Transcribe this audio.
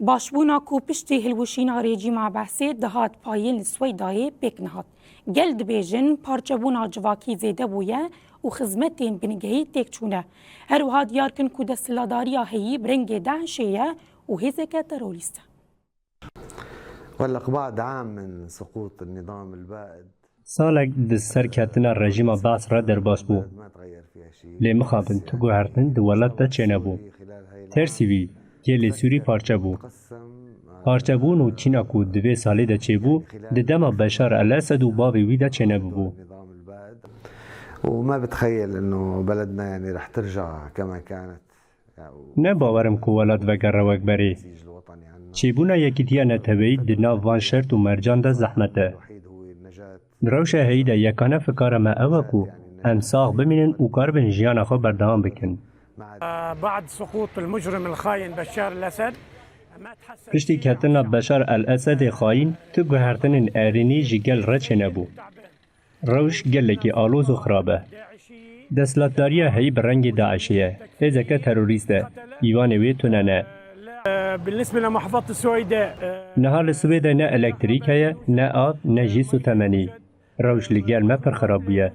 باشبونا کو پشتی هلوشینا رژیما بحثی دهات پایین سویدای پیک نهات. گل دبیجن پارچبونا جواکی زیده بویه و خدمتین بنگهی تک چونه. هر وها دیار کن که دستلاداریا هیی برنگ دهشیه و هزک تروریسته. ولق بعد عام من سقوط النظام البائد سالك دسر كاتنا الرجيم باس را در باس بو لي مخابن تگو هرتن دولت تا چنه بو ترسی وی گل سوری پارچه بو پارچه بو نو چینا کو دوی سالی دا چه بو دما بشار الاسد و بابي وی دا چنه بو وما بتخيل انه بلدنا يعني رح ترجع كما كانت نه باورم کو ولاد وگر روک بری چیبونا یکیتیا نتوی دنا وان شرط و مرجان دا زحمته دروشه هی دا یکانه فکر ما اوکو ام ساغ بمینن و کار بن جیان خو بردام بکن بعد سقوط المجرم الخاين بشار الأسد پشتی کتنا بشار الاسد خاين تو گوهرتن ارینی جگل رچه نبو روش گلکی آلوز و خرابه دستلاتداریا هی برنگ داعشیه ازکه تروریسته ایوان وی توننه بالنسبة لمحافظة السويداء نهار السويداء نه الکتریک هیا نه آب نه جیس و تمنی روش لگل ما پر خرابیه